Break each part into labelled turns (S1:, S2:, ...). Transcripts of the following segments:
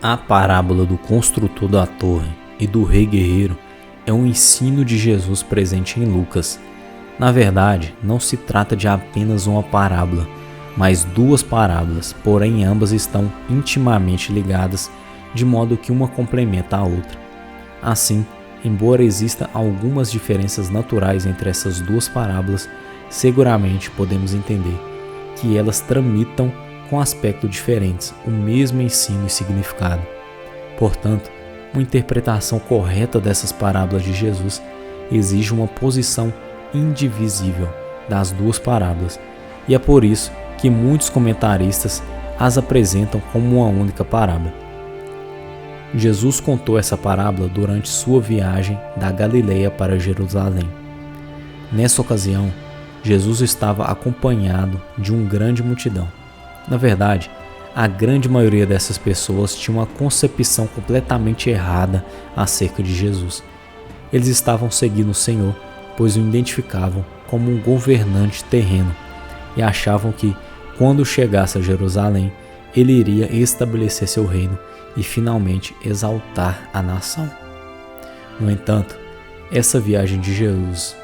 S1: A parábola do construtor da torre e do rei guerreiro é um ensino de Jesus presente em Lucas. Na verdade, não se trata de apenas uma parábola, mas duas parábolas, porém ambas estão intimamente ligadas, de modo que uma complementa a outra. Assim, embora existam algumas diferenças naturais entre essas duas parábolas, seguramente podemos entender que elas tramitam com aspectos diferentes o mesmo ensino e significado. Portanto, uma interpretação correta dessas parábolas de Jesus exige uma posição indivisível das duas parábolas, e é por isso que muitos comentaristas as apresentam como uma única parábola. Jesus contou essa parábola durante sua viagem da Galileia para Jerusalém. Nessa ocasião, Jesus estava acompanhado de uma grande multidão. Na verdade, a grande maioria dessas pessoas tinha uma concepção completamente errada acerca de Jesus. Eles estavam seguindo o Senhor, pois o identificavam como um governante terreno e achavam que, quando chegasse a Jerusalém, ele iria estabelecer seu reino e finalmente exaltar a nação. No entanto, essa viagem de Jesus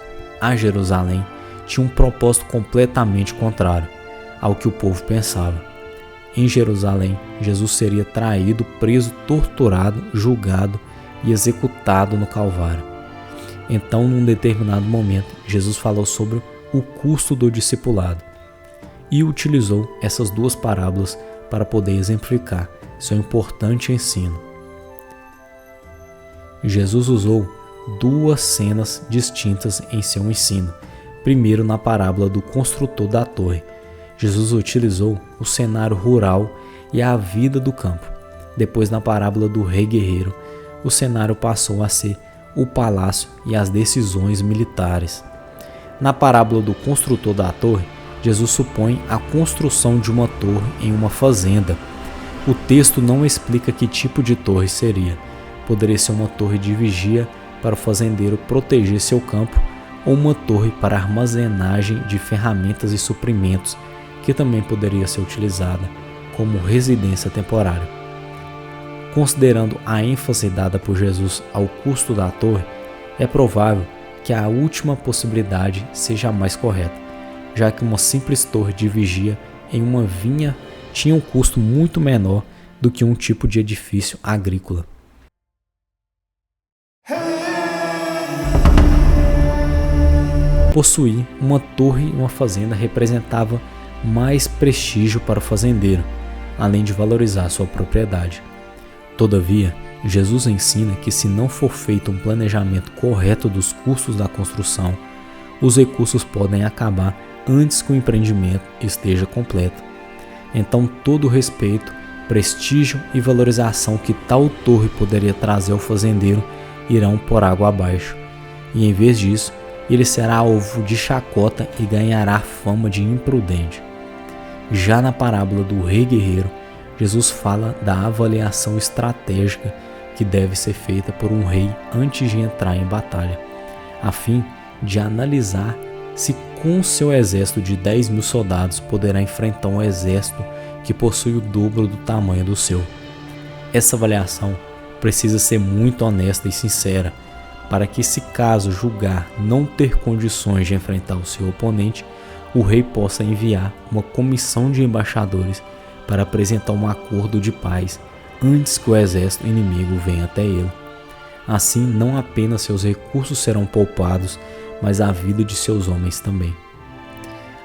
S1: a Jerusalém tinha um propósito completamente contrário ao que o povo pensava. Em Jerusalém, Jesus seria traído, preso, torturado, julgado e executado no Calvário. Então, num determinado momento, Jesus falou sobre o custo do discipulado e utilizou essas duas parábolas para poder exemplificar seu importante ensino. Jesus usou duas cenas distintas em seu ensino. Primeiro, na parábola do construtor da torre, Jesus utilizou o cenário rural e a vida do campo. Depois, na parábola do rei guerreiro, o cenário passou a ser o palácio e as decisões militares. Na parábola do construtor da torre, Jesus supõe a construção de uma torre em uma fazenda. O texto não explica que tipo de torre seria. Poderia ser uma torre de vigia para o fazendeiro proteger seu campo, ou uma torre para armazenagem de ferramentas e suprimentos, que também poderia ser utilizada como residência temporária. Considerando a ênfase dada por Jesus ao custo da torre, é provável que a última possibilidade seja a mais correta, já que uma simples torre de vigia em uma vinha tinha um custo muito menor do que um tipo de edifício agrícola. Possuir uma torre em uma fazenda representava mais prestígio para o fazendeiro, além de valorizar sua propriedade. Todavia, Jesus ensina que se não for feito um planejamento correto dos custos da construção, os recursos podem acabar antes que o empreendimento esteja completo. Então, todo o respeito, prestígio e valorização que tal torre poderia trazer ao fazendeiro irão por água abaixo, e em vez disso, ele será alvo de chacota e ganhará fama de imprudente. Já na parábola do rei guerreiro, Jesus fala da avaliação estratégica que deve ser feita por um rei antes de entrar em batalha, a fim de analisar se com seu exército de 10.000 soldados poderá enfrentar um exército que possui o dobro do tamanho do seu. Essa avaliação precisa ser muito honesta e sincera, para que, se caso julgar não ter condições de enfrentar o seu oponente, o rei possa enviar uma comissão de embaixadores para apresentar um acordo de paz antes que o exército inimigo venha até ele. Assim, não apenas seus recursos serão poupados, mas a vida de seus homens também.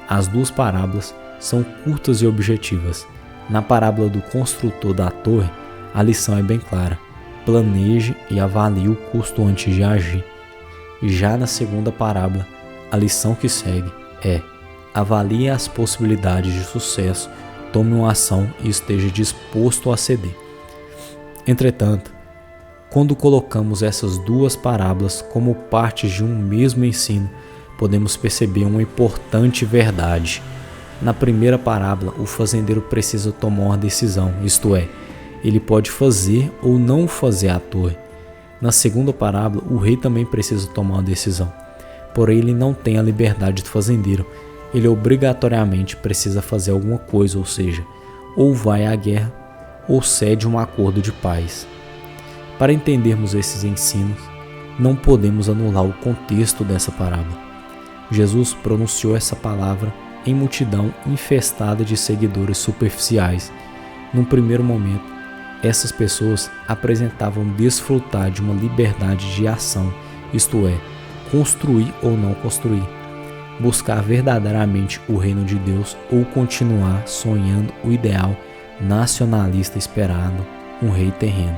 S1: As duas parábolas são curtas e objetivas. Na parábola do construtor da torre, a lição é bem clara: planeje e avalie o custo antes de agir. Já na segunda parábola, a lição que segue é: avalie as possibilidades de sucesso, tome uma ação e esteja disposto a ceder. Entretanto, quando colocamos essas duas parábolas como partes de um mesmo ensino, podemos perceber uma importante verdade. Na primeira parábola, o fazendeiro precisa tomar uma decisão, isto é, ele pode fazer ou não fazer a torre. Na segunda parábola, o rei também precisa tomar uma decisão, porém ele não tem a liberdade do fazendeiro. Ele obrigatoriamente precisa fazer alguma coisa, ou seja, ou vai à guerra ou cede um acordo de paz. Para entendermos esses ensinos, não podemos anular o contexto dessa parábola. Jesus pronunciou essa palavra em multidão infestada de seguidores superficiais. Num primeiro momento, essas pessoas apresentavam desfrutar de uma liberdade de ação, isto é, construir ou não construir, buscar verdadeiramente o reino de Deus ou continuar sonhando o ideal nacionalista esperado, um rei terreno.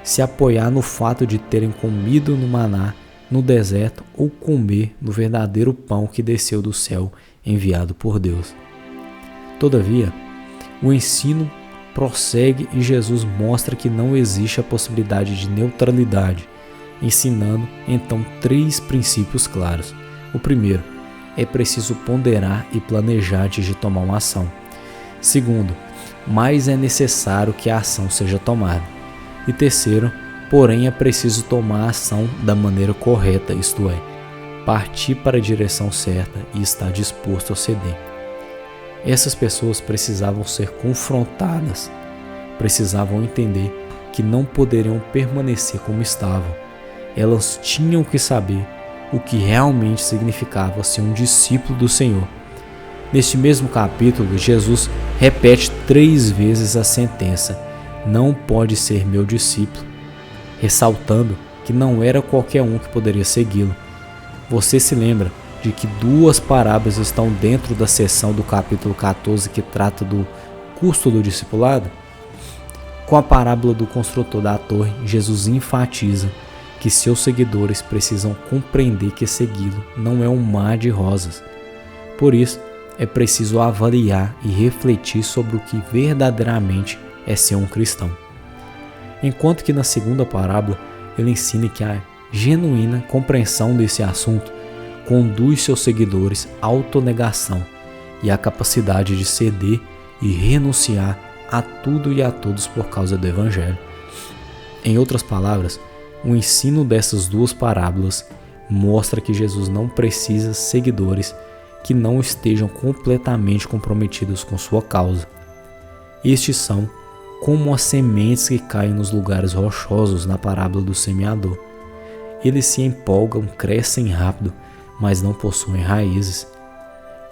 S1: Se apoiar no fato de terem comido no maná no deserto ou comer no verdadeiro pão que desceu do céu enviado por Deus. Todavia, o ensino prossegue e Jesus mostra que não existe a possibilidade de neutralidade, ensinando então 3 princípios claros. O primeiro, é preciso ponderar e planejar antes de tomar uma ação. Segundo, mais é necessário que a ação seja tomada. E terceiro, porém é preciso tomar a ação da maneira correta, isto é, partir para a direção certa e estar disposto a ceder. Essas pessoas precisavam ser confrontadas, precisavam entender que não poderiam permanecer como estavam. Elas tinham que saber o que realmente significava ser um discípulo do Senhor. Neste mesmo capítulo, Jesus repete 3 vezes a sentença: não pode ser meu discípulo, ressaltando que não era qualquer um que poderia segui-lo. Você se lembra de que 2 parábolas estão dentro da seção do capítulo 14 que trata do custo do discipulado? Com a parábola do construtor da torre, Jesus enfatiza que seus seguidores precisam compreender que segui-lo não é um mar de rosas. Por isso, é preciso avaliar e refletir sobre o que verdadeiramente é ser um cristão. Enquanto que na segunda parábola, ele ensina que a genuína compreensão desse assunto conduz seus seguidores à autonegação e à capacidade de ceder e renunciar a tudo e a todos por causa do Evangelho. Em outras palavras, o ensino dessas 2 parábolas mostra que Jesus não precisa seguidores que não estejam completamente comprometidos com sua causa. Estes são como as sementes que caem nos lugares rochosos na parábola do semeador. Eles se empolgam, crescem rápido, mas não possuem raízes.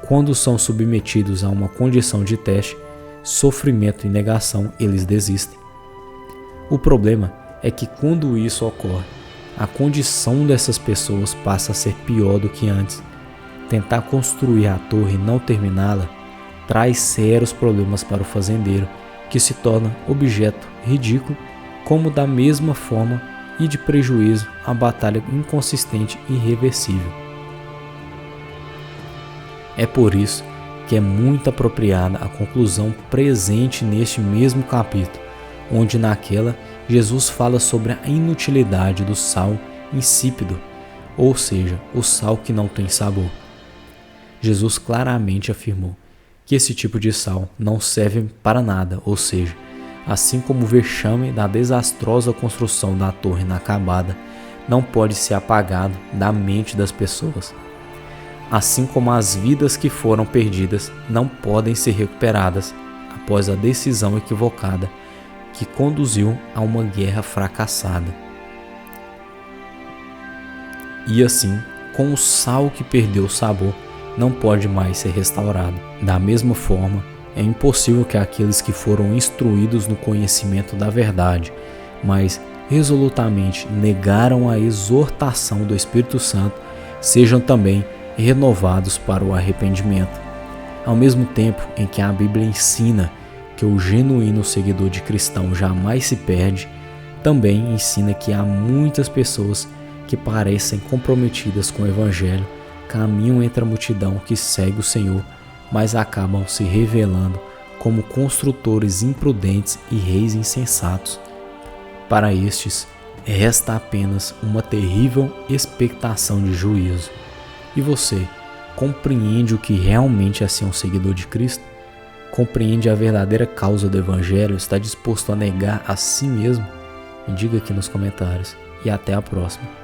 S1: Quando são submetidos a uma condição de teste, sofrimento e negação, eles desistem. O problema é que quando isso ocorre, a condição dessas pessoas passa a ser pior do que antes. Tentar construir a torre e não terminá-la traz sérios problemas para o fazendeiro, que se torna objeto ridículo, como da mesma forma e de prejuízo a batalha inconsistente e irreversível. É por isso que é muito apropriada a conclusão presente neste mesmo capítulo, onde naquela Jesus fala sobre a inutilidade do sal insípido, ou seja, o sal que não tem sabor. Jesus claramente afirmou que esse tipo de sal não serve para nada, ou seja, assim como o vexame da desastrosa construção da torre inacabada não pode ser apagado da mente das pessoas. Assim como as vidas que foram perdidas não podem ser recuperadas após a decisão equivocada que conduziu a uma guerra fracassada. E assim, com o sal que perdeu o sabor, não pode mais ser restaurado. Da mesma forma, é impossível que aqueles que foram instruídos no conhecimento da verdade, mas resolutamente negaram a exortação do Espírito Santo, sejam também renovados para o arrependimento. Ao mesmo tempo em que a Bíblia ensina que o genuíno seguidor de cristão jamais se perde, também ensina que há muitas pessoas que parecem comprometidas com o Evangelho, caminham entre a multidão que segue o Senhor, mas acabam se revelando como construtores imprudentes e reis insensatos. Para estes, resta apenas uma terrível expectação de juízo. E você, compreende o que realmente é ser um seguidor de Cristo? Compreende a verdadeira causa do Evangelho? Está disposto a negar a si mesmo? Me diga aqui nos comentários. E até a próxima.